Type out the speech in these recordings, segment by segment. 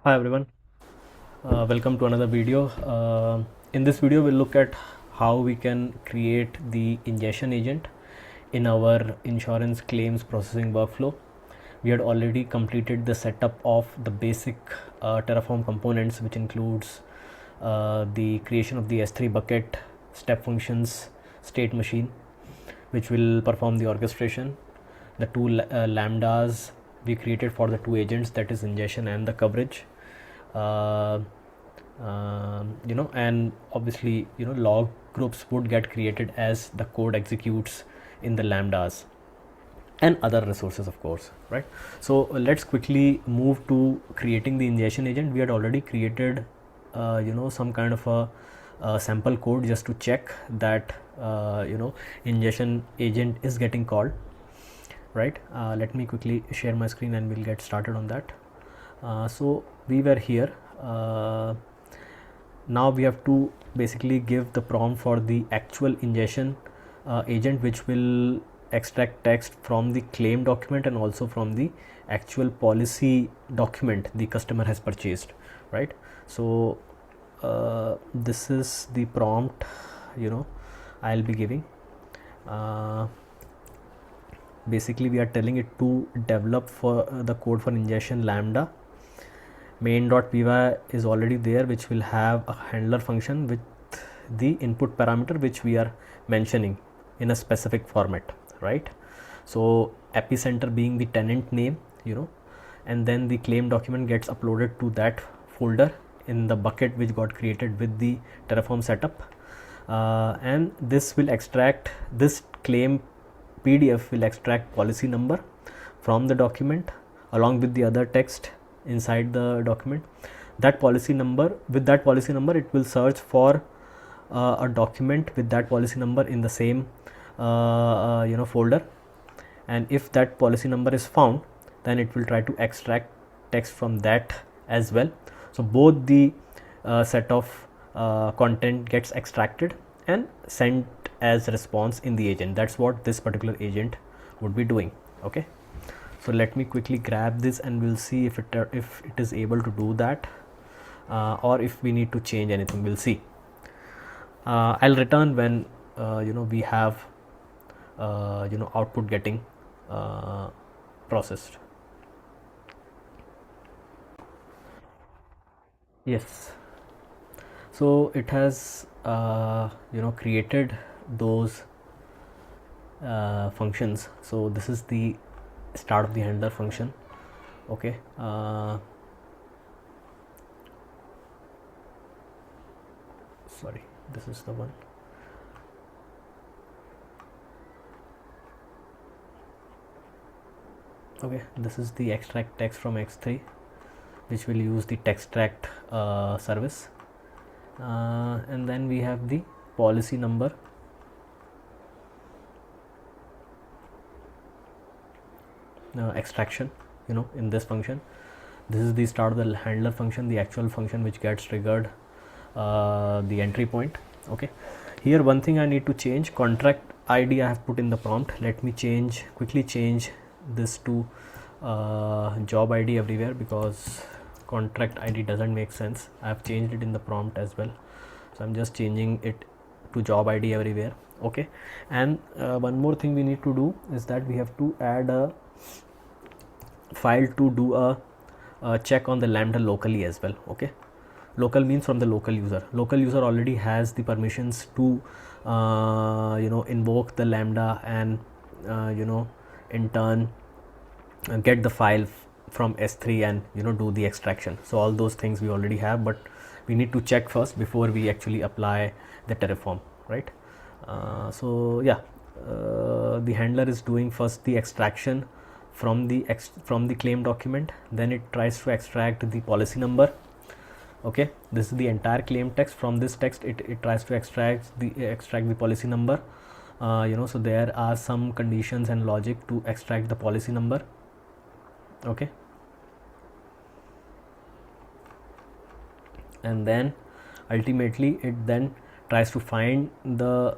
Hi everyone, welcome to another video. In this video we'll look at how we can create the ingestion agent in our insurance claims processing workflow. We had already completed the setup of the basic Terraform components, which includes the creation of the S3 bucket, step functions, state machine, which will perform the orchestration, the two lambdas we created for the two agents, that is ingestion and the coverage. And obviously log groups would get created as the code executes in the lambdas and other resources, of course, right? So let's quickly move to creating the ingestion agent. We had already created some kind of a sample code just to check that ingestion agent is getting called, right? Let me quickly share my screen and we'll get started on that. So we were here. Now we have to basically give the prompt for the actual ingestion agent, which will extract text from the claim document and also from the actual policy document the customer has purchased, right? So this is the prompt I'll be giving. Basically we are telling it to develop for the code for ingestion lambda. Main.py is already there, which will have a handler function with the input parameter which we are mentioning in a specific format, right? So epicenter being the tenant name, and then the claim document gets uploaded to that folder in the bucket which got created with the Terraform setup, and this will extract, this claim PDF will extract policy number from the document along with the other text inside the document. That policy number, with that policy number, it will search for a document with that policy number in the same folder, and if that policy number is found, then it will try to extract text from that as well. So both the set of content gets extracted and sent as response in the agent. That's what this particular agent would be doing. Okay, so let me quickly grab this and we'll see if it is able to do that, or if we need to change anything. We'll see. I'll return when we have output getting processed. Yes, so it has created those functions. So this is the start of the handler function. Okay, sorry, this is the one. Okay, this is the extract text from x3, which will use the textract service, and then we have the policy number. Extraction in this function. This is the start of the handler function, the actual function which gets triggered the entry point. Okay, here one thing I need to change, contract ID I have put in the prompt. Let me quickly change this to job ID everywhere, because contract ID doesn't make sense. I have changed it in the prompt as well, so I'm just changing it to job ID everywhere. Okay, and one more thing we need to do is that we have to add a file to do a check on the lambda locally as well. Okay, local means from the local user. Local user already has the permissions to invoke the lambda and in turn get the file from S3 and do the extraction. So all those things we already have, but we need to check first before we actually apply the Terraform, right? So yeah, the handler is doing first the extraction from the claim document, then it tries to extract the policy number. Okay, this is the entire claim text. From this text it tries to extract the policy number. So there are some conditions and logic to extract the policy number. Okay, and then ultimately it then tries to find the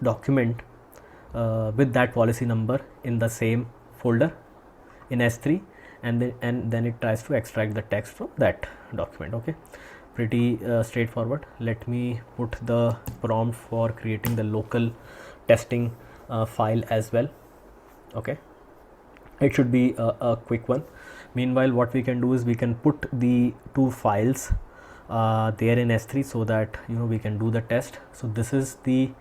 document with that policy number in the same folder in S3, and then it tries to extract the text from that document. Okay, pretty straightforward. Let me put the prompt for creating the local testing file as well. Okay, it should be a quick one. Meanwhile, what we can do is we can put the two files there in S3 so that we can do the test. So this is the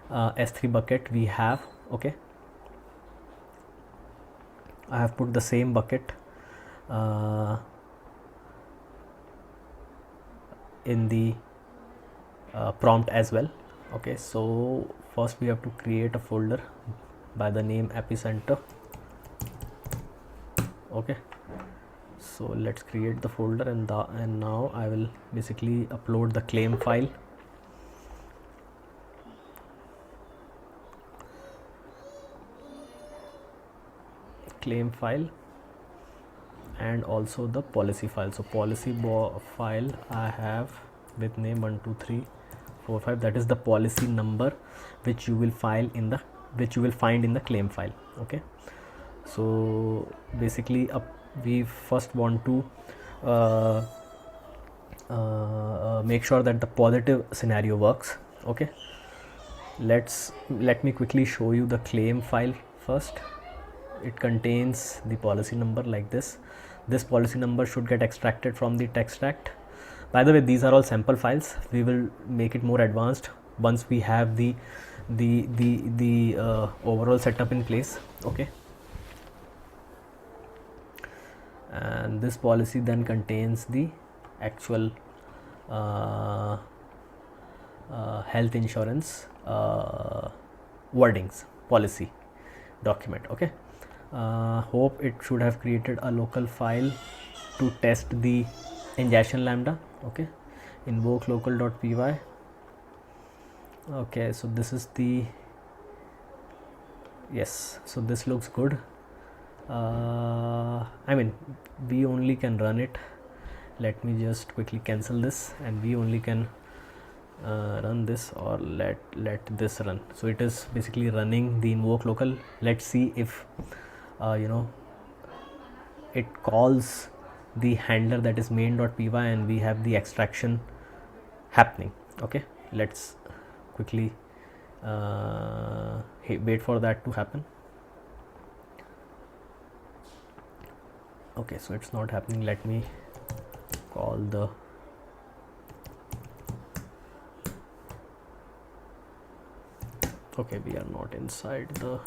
S3 bucket we have. Okay, I have put the same bucket in the prompt as well. Okay, so first we have to create a folder by the name epicenter. Okay, so let's create the folder, and now I will basically upload the claim file. And also the policy file. So policy file I have with name 12345. That is the policy number which you will find in the claim file. Okay, so basically we first want to make sure that the positive scenario works. Okay, let me quickly show you the claim file first. It contains the policy number like this. This policy number should get extracted from the text act. By the way, these are all sample files. We will make it more advanced once we have the overall setup in place. Okay, and this policy then contains the actual health insurance wordings policy document. Okay, hope it should have created a local file to test the ingestion lambda. Okay, invoke local.py. okay, so this is the yes, so this looks good. I mean, we only can run it. Let me just quickly cancel this, and we only can run this, or let this run. So it is basically running the invoke local. Let's see if it calls the handler that is main.py, and we have the extraction happening. Okay, let's quickly wait for that to happen. Okay, so it's not happening. Let me call the okay, we are not inside the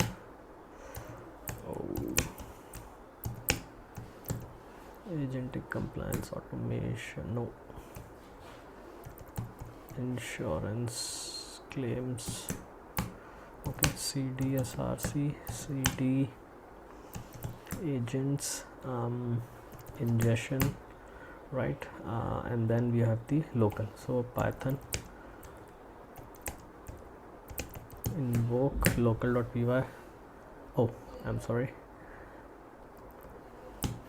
agentic compliance automation. No, insurance claims. Okay, cd src cd agents ingestion, right? And then we have the local. So python invoke local.py. oh, I'm sorry.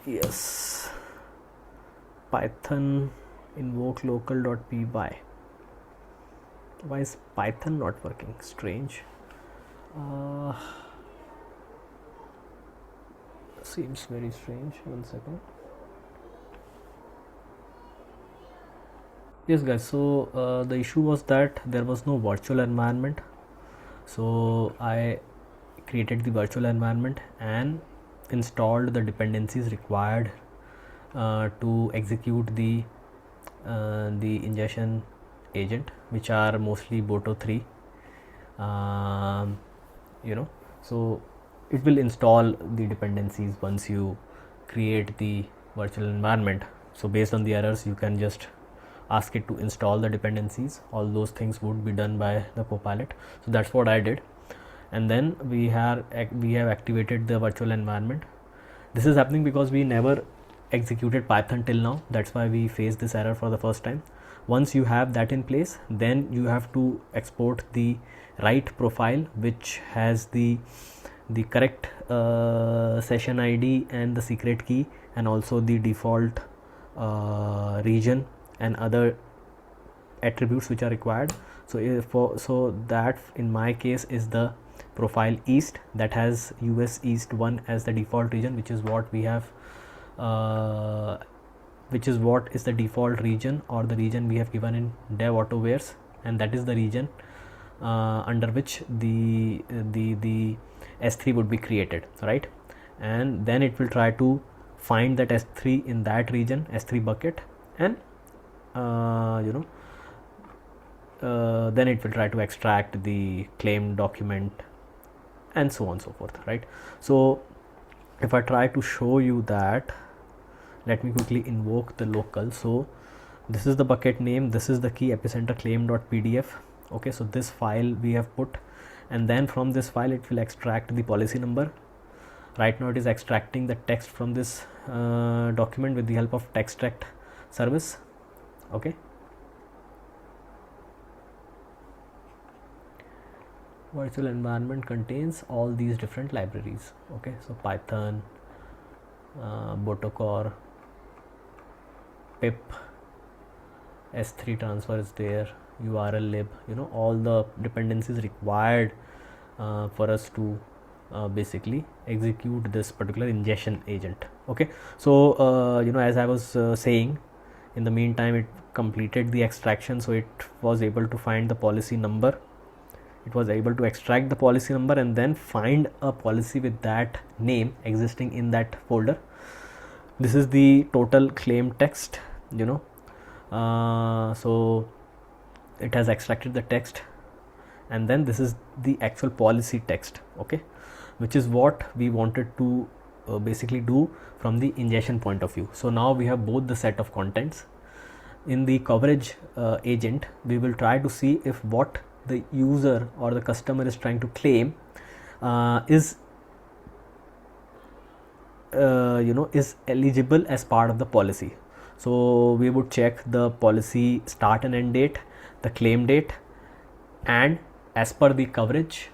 Yes, python invoke local.py. Why is python not working? Strange. Seems very strange. 1 second. Yes guys, so the issue was that there was no virtual environment. So I created the virtual environment and installed the dependencies required to execute the ingestion agent, which are mostly Boto 3. So it will install the dependencies once you create the virtual environment. So based on the errors, you can just ask it to install the dependencies. All those things would be done by the Copilot. So that's what I did, and then we have activated the virtual environment. This is happening because we never executed Python till now. That's why we faced this error for the first time. Once you have that in place, then you have to export the right profile which has the correct session ID and the secret key, and also the default region and other attributes which are required. So that in my case is the profile East that has US East 1 as the default region, which is what we have which is what is the default region or the region we have given in dev autowares, and that is the region under which the S3 would be created, right? And then it will try to find that S3 in that region, S3 bucket, and then it will try to extract the claim document and so on and so forth, right? So if I try to show you that, let me quickly invoke the local. So this is the bucket name, this is the key epicenter claim.pdf. okay, so this file we have put, and then from this file it will extract the policy number. Right now it is extracting the text from this document with the help of texttract service. Okay, virtual environment contains all these different libraries. Okay, so Python, Botocore, pip, S3 transfer is there, URL lib, all the dependencies required for us to basically execute this particular ingestion agent. Okay, so as I was saying, in the meantime it completed the extraction, so it was able to find the policy number, it was able to extract the policy number and then find a policy with that name existing in that folder. This is the total claim text, so it has extracted the text, and then this is the actual policy text, okay, which is what we wanted to basically do from the ingestion point of view. So now we have both the set of contents. In the coverage agent, we will try to see if what the user or the customer is trying to claim is eligible as part of the policy. So we would check the policy start and end date, the claim date, and as per the coverage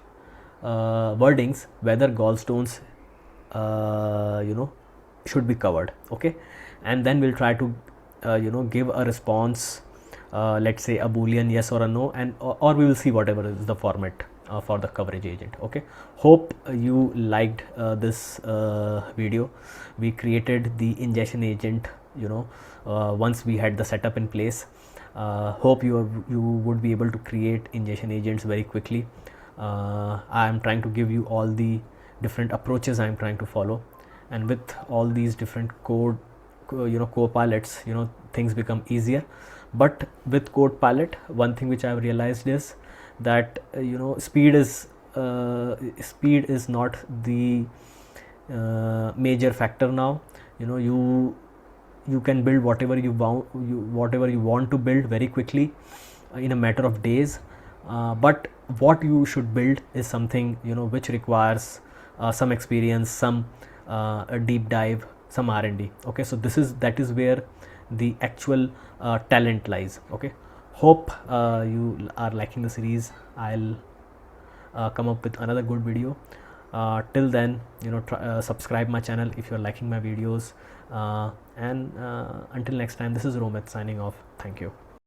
wordings, whether gallstones should be covered. Okay, and then we'll try to give a response, let's say a boolean yes or a no, and or we will see whatever is the format for the coverage agent. Okay, hope you liked this video. We created the ingestion agent once we had the setup in place. Hope you would be able to create ingestion agents very quickly. I am trying to give you all the different approaches I am trying to follow, and with all these different code co-pilots, things become easier. But with Copilot, one thing which I have realized is that speed is not the major factor now. You can build whatever you want to build very quickly in a matter of days, but what you should build is something which requires some experience, some a deep dive, some R&D. Okay, so that is where the actual talent lies. Okay, hope you are liking the series. I'll come up with another good video. Till then, subscribe my channel if you're liking my videos, and until next time, this is Romit signing off. Thank you.